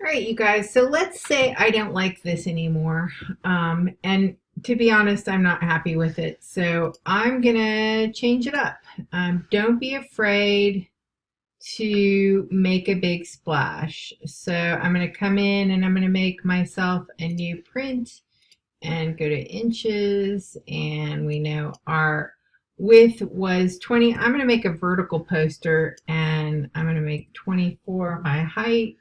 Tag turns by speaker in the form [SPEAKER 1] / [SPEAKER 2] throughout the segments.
[SPEAKER 1] All right, you guys, so let's say I don't like this anymore. And to be honest, I'm not happy with it. So I'm going to change it up. Don't be afraid to make a big splash. So I'm going to come in and I'm going to make myself a new print and go to inches. And we know our width was 20. I'm going to make a vertical poster and I'm going to make 24 my height.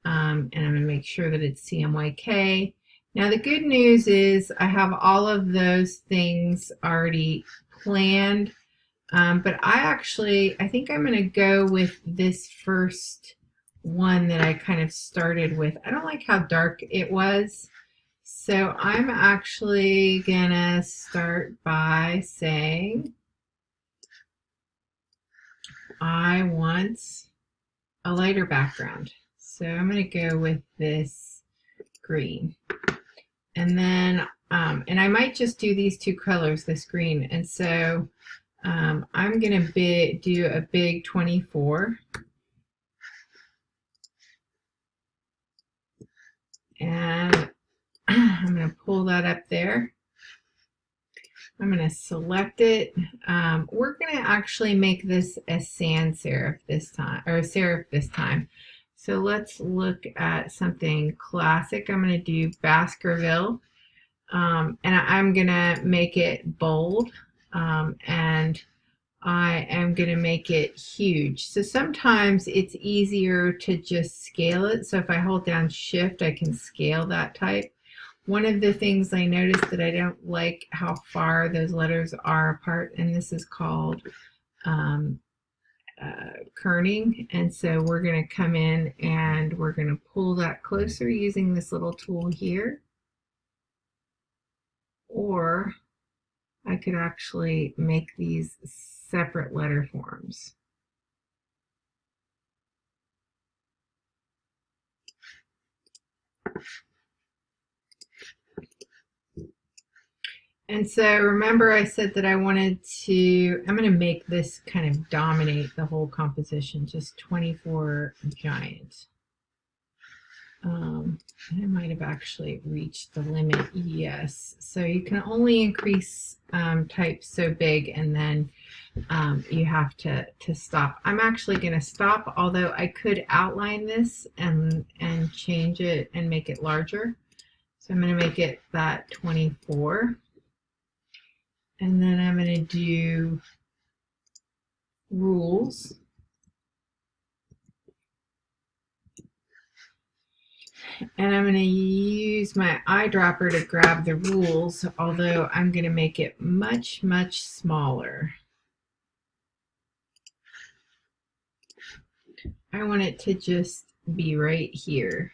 [SPEAKER 1] And I'm going to make sure that it's CMYK. Now the good news is I have all of those things already planned, but I think I'm going to go with this first one that I kind of started with. I don't like how dark it was, so I'm actually going to start by saying I want a lighter background. So I'm going to go with this green. And then, and I might just do these two colors, this green. And so I'm going to do a big 24. And I'm going to pull that up there. I'm going to select it. We're going to actually make this a sans serif this time, or a serif this time. So let's look at something classic. I'm going to do Baskerville, and I'm going to make it bold, and I am going to make it huge. So sometimes it's easier to just scale it. So if I hold down Shift, I can scale that type. One of the things I noticed that I don't like how far those letters are apart, and this is called kerning, and so we're going to come in and we're going to pull that closer using this little tool here, or I could actually make these separate letter forms. And so remember I said that I wanted to, I'm going to make this kind of dominate the whole composition, just 24 giant. I might have actually reached the limit, yes. So you can only increase type so big, and then you have to stop. I'm actually going to stop, although I could outline this and change it and make it larger. So I'm going to make it that 24. And then I'm going to do rules. And I'm going to use my eyedropper to grab the rules, although I'm going to make it much, much smaller. I want it to just be right here.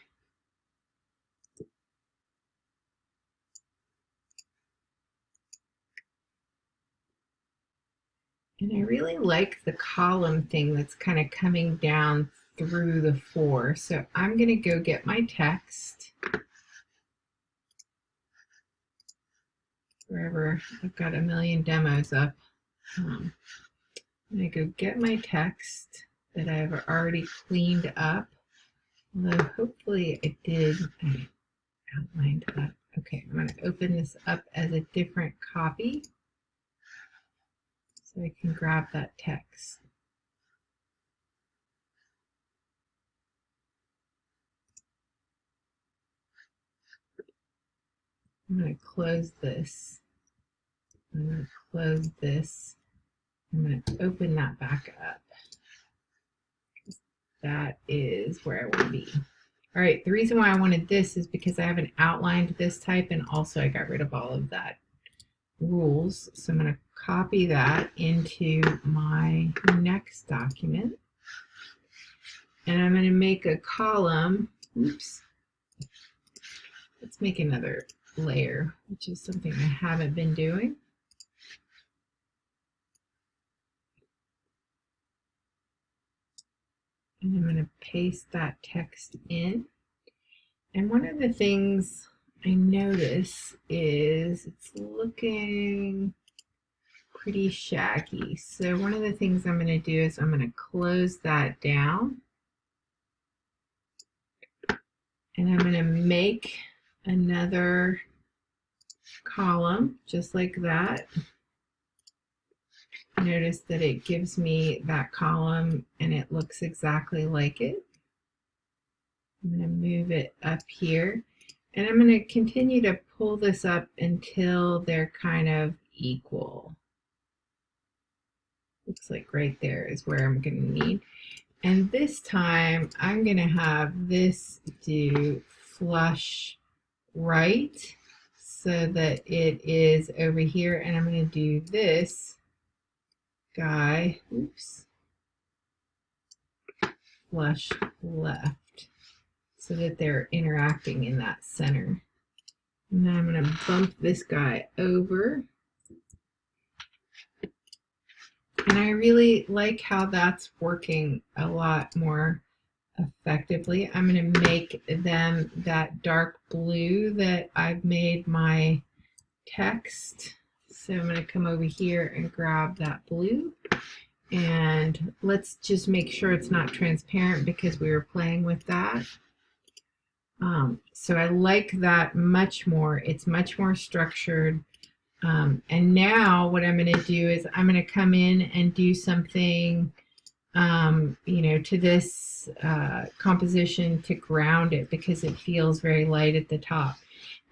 [SPEAKER 1] And I really like the column thing that's kind of coming down through the 4. So I'm going to go get my text. Wherever I've got a million demos up. I'm going to go get my text that I've already cleaned up. Although hopefully I did. I outlined that. Okay, I'm going to open this up as a different copy so I can grab that text. I'm going to close this. I'm going to close this. I'm going to open that back up. That is where I want to be. All right, the reason why I wanted this is because I haven't outlined this type, and also I got rid of all of that rules. So I'm going to copy that into my next document. And I'm going to make a column. Oops. Let's make another layer, which is something I haven't been doing. And I'm going to paste that text in. And one of the things I notice is it's looking pretty shaggy. So one of the things I'm going to do is I'm going to close that down. And I'm going to make another column just like that. Notice that it gives me that column and it looks exactly like it. I'm going to move it up here and I'm going to continue to pull this up until they're kind of equal. Looks like right there is where I'm going to need. And this time I'm going to have this do flush right so that it is over here, and I'm going to do this guy, oops, flush left so that they're interacting in that center. And then I'm going to bump this guy over. And I really like how that's working a lot more effectively. I'm going to make them that dark blue that I've made my text. So I'm going to come over here and grab that blue. And let's just make sure it's not transparent because we were playing with that. So I like that much more. It's much more structured. And now what I'm going to do is I'm going to come in and do something, you know, to this composition to ground it because it feels very light at the top.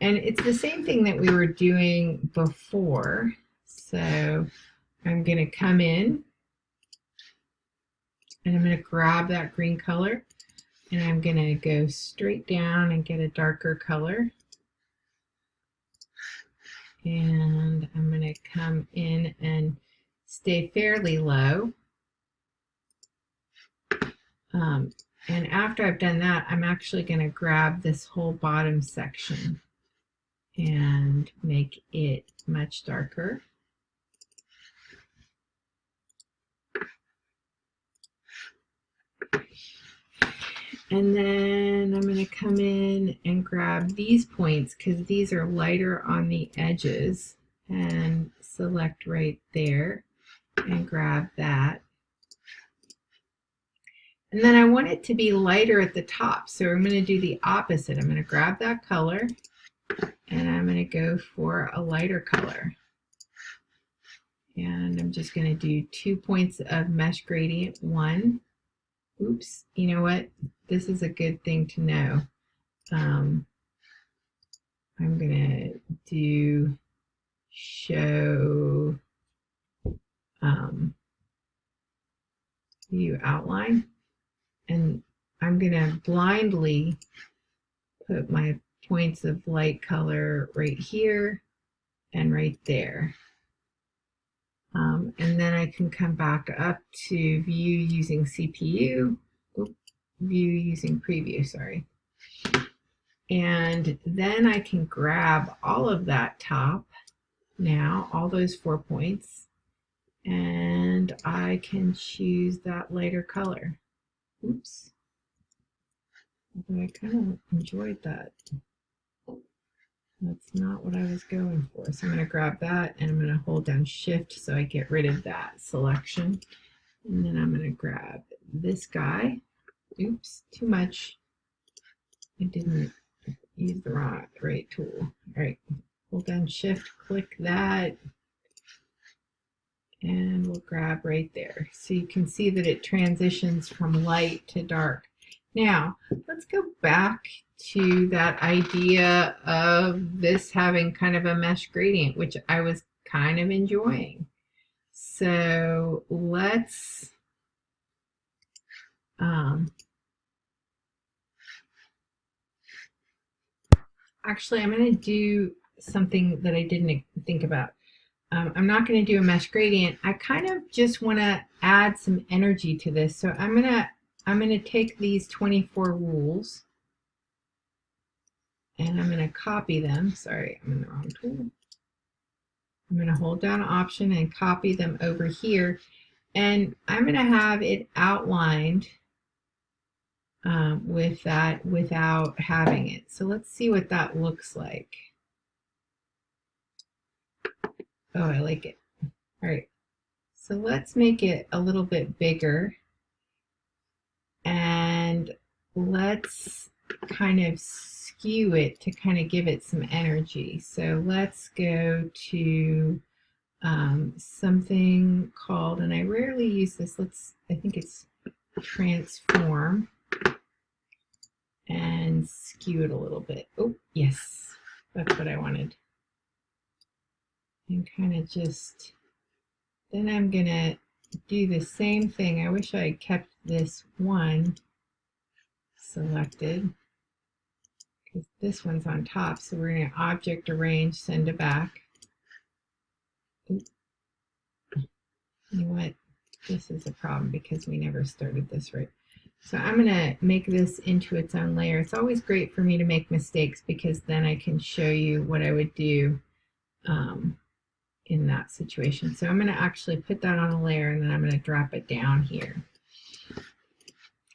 [SPEAKER 1] And it's the same thing that we were doing before. So I'm going to come in and I'm going to grab that green color and I'm going to go straight down and get a darker color. And I'm going to come in and stay fairly low. And after I've done that, I'm actually going to grab this whole bottom section and make it much darker. And then I'm going to come in and grab these points because these are lighter on the edges and select right there and grab that. And then I want it to be lighter at the top. So I'm going to do the opposite. I'm going to grab that color and I'm going to go for a lighter color. And I'm just going to do 2 points of mesh gradient. One. Oops, you know what? This is a good thing to know. I'm going to do show view outline. And I'm going to blindly put my points of light color right here and right there. And then I can come back up to view using CPU, view using preview, sorry. And then I can grab all of that top now, all those 4 points, and I can choose that lighter color. Oops. Although I kind of enjoyed that. That's not what I was going for. So I'm going to grab that and I'm going to hold down shift so I get rid of that selection. And then I'm going to grab this guy. Oops, too much. I didn't use the right tool. All right, hold down shift, click that, and we'll grab right there. So you can see that it transitions from light to dark. Now, let's go back to that idea of this having kind of a mesh gradient, which I was kind of enjoying. So let's actually, I'm going to do something that I didn't think about. I'm not going to do a mesh gradient. I kind of just want to add some energy to this. So I'm going to take these 24 rules and I'm going to copy them. Sorry, I'm in the wrong tool. I'm going to hold down Option and copy them over here. And I'm going to have it outlined with that without having it. So let's see what that looks like. Oh, I like it. All right. So let's make it a little bit bigger. And let's kind of skew it to kind of give it some energy. So let's go to something called, and I rarely use this, I think it's transform, and skew it a little bit. Oh, yes, that's what I wanted. And kind of just, then I'm gonna do the same thing. I wish I had kept this one selected, because this one's on top. So we're going to object arrange, send to back. Ooh. You know what? This is a problem because we never started this right. So I'm going to make this into its own layer. It's always great for me to make mistakes because then I can show you what I would do in that situation. So I'm going to actually put that on a layer, and then I'm going to drop it down here.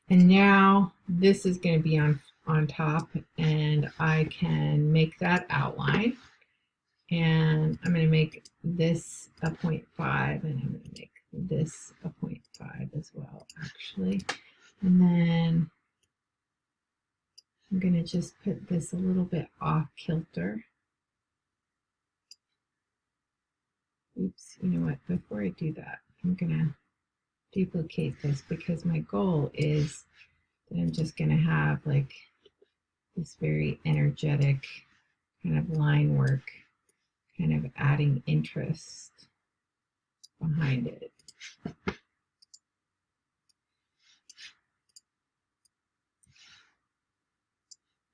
[SPEAKER 1] And now this is going to be on top, and I can make that outline. And I'm going to make this a 0.5, and I'm going to make this a 0.5 as well, actually. And then I'm going to just put this a little bit off kilter. Oops, you know what? Before I do that, I'm going to duplicate this because my goal is that I'm just going to have like this very energetic kind of line work, kind of adding interest behind it.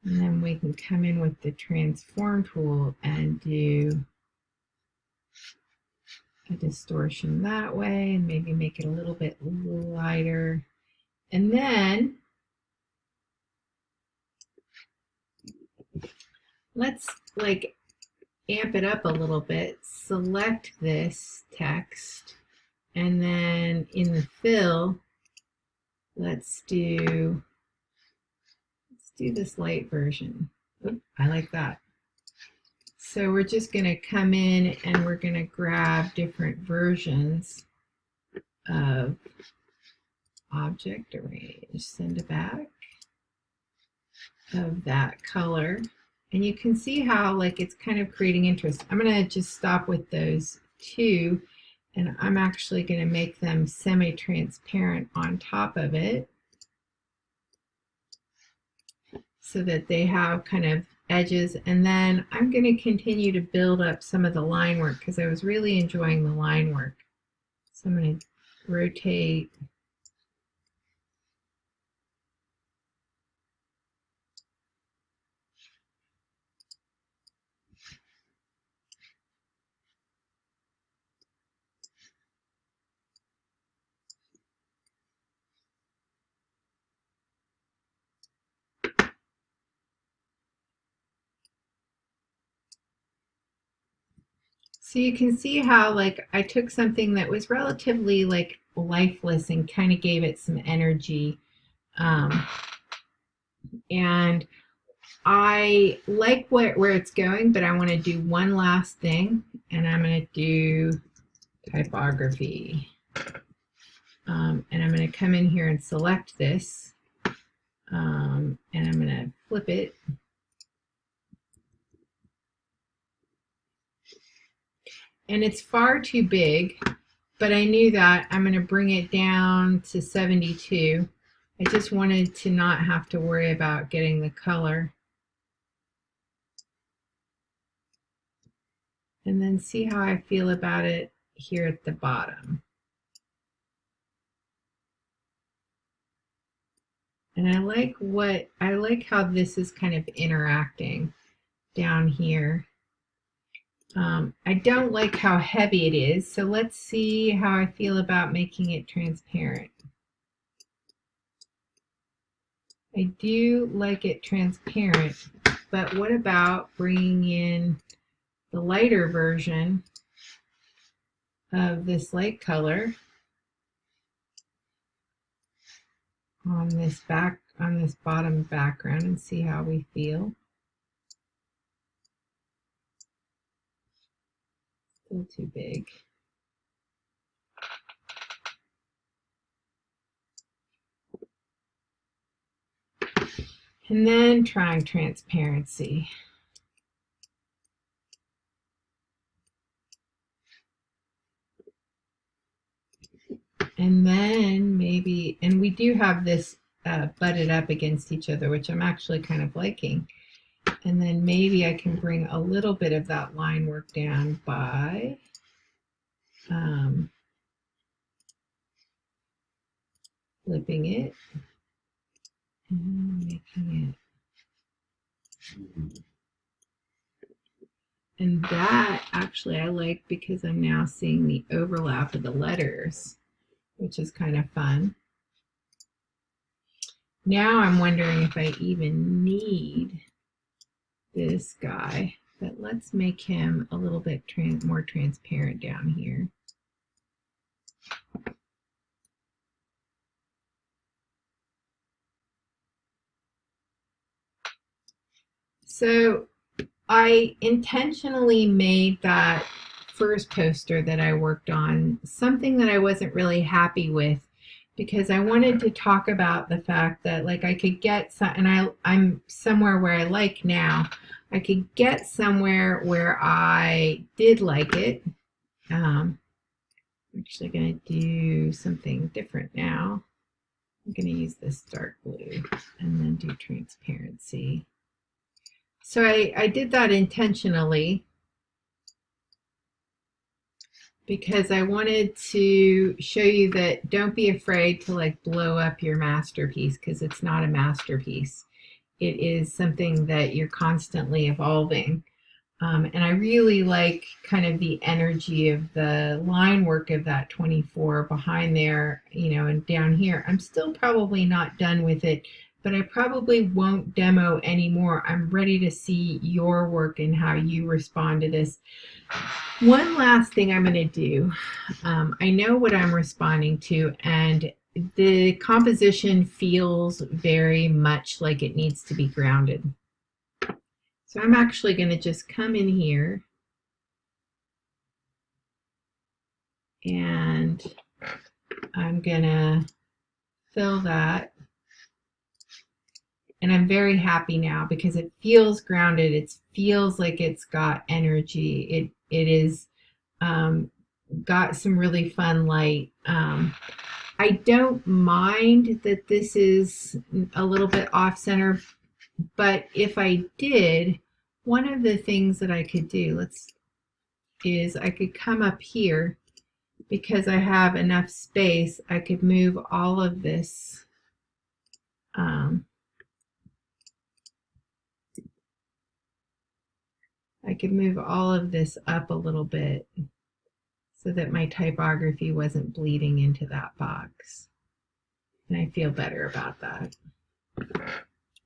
[SPEAKER 1] And then we can come in with the transform tool and do a distortion that way, and maybe make it a little bit lighter. And then let's like amp it up a little bit, select this text, and then in the fill, let's do this light version. Oop, I like that. So we're just going to come in and we're going to grab different versions of object arrange, send it back, of that color. And you can see how like it's kind of creating interest. I'm going to just stop with those two, and I'm actually going to make them semi-transparent on top of it so that they have kind of edges. And then I'm going to continue to build up some of the line work because I was really enjoying the line work. So I'm going to rotate. So you can see how like I took something that was relatively like lifeless and kind of gave it some energy. And I like where it's going, but I want to do one last thing, and I'm going to do typography. And I'm going to come in here and select this, and I'm going to flip it. And it's far too big, but I knew that I'm going to bring it down to 72. I just wanted to not have to worry about getting the color. And then see how I feel about it here at the bottom. And I like how this is kind of interacting down here. I don't like how heavy it is, so let's see how I feel about making it transparent. I do like it transparent, but what about bringing in the lighter version of this light color on this bottom background and see how we feel. Still too big. And then trying transparency. And then maybe, and we do have this butted up against each other, which I'm actually kind of liking. And then maybe I can bring a little bit of that line work down by flipping it and making it. And that actually I like because I'm now seeing the overlap of the letters, which is kind of fun. Now I'm wondering if I even need this guy, but let's make him a little bit more transparent down here. So I intentionally made that first poster that I worked on something that I wasn't really happy with, because I wanted to talk about the fact that like I could get some, and I'm somewhere where I like now. I could get somewhere where I did like it. I'm actually going to do something different now. I'm going to use this dark blue and then do transparency. So I did that intentionally because I wanted to show you that don't be afraid to like blow up your masterpiece, because it's not a masterpiece. It is something that you're constantly evolving. And I really like kind of the energy of the line work of that 24 behind there, you know, and down here. I'm still probably not done with it, but I probably won't demo anymore. I'm ready to see your work and how you respond to this. One last thing I'm going to do. I know what I'm responding to, and the composition feels very much like it needs to be grounded. So I'm actually going to just come in here and I'm going to fill that. And I'm very happy now because it feels grounded. It feels like it's got energy. It is got some really fun light. I don't mind that this is a little bit off center, but if I did, one of the things that I could do is I could come up here, because I have enough space. I could move all of this up a little bit so that my typography wasn't bleeding into that box. And I feel better about that.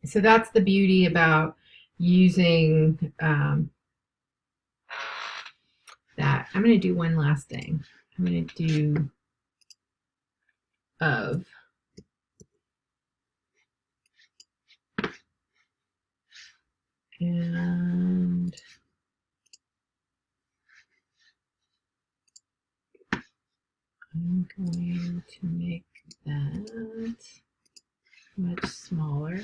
[SPEAKER 1] So that's the beauty about using that. I'm going to do one last thing. I'm going to do of. And I'm going to make that much smaller.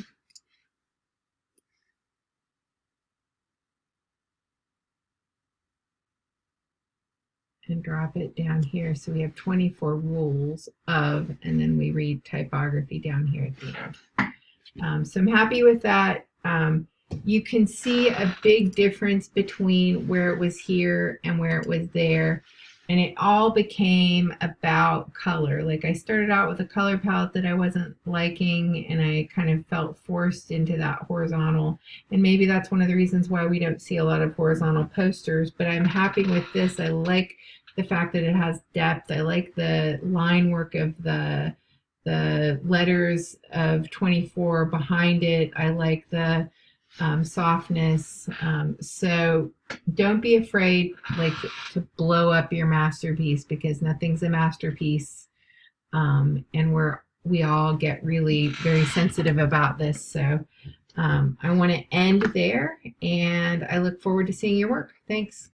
[SPEAKER 1] And drop it down here. So we have 24 rules of, and then we read typography down here at the end. So I'm happy with that. You can see a big difference between where it was here and where it was there. And it all became about color. Like I started out with a color palette that I wasn't liking, and I kind of felt forced into that horizontal. And maybe that's one of the reasons why we don't see a lot of horizontal posters, but I'm happy with this. I like the fact that it has depth. I like the line work of the letters of 24 behind it. I like the softness. So don't be afraid like to blow up your masterpiece, because nothing's a masterpiece. And we all get really very sensitive about this. So I want to end there, and I look forward to seeing your work. Thanks.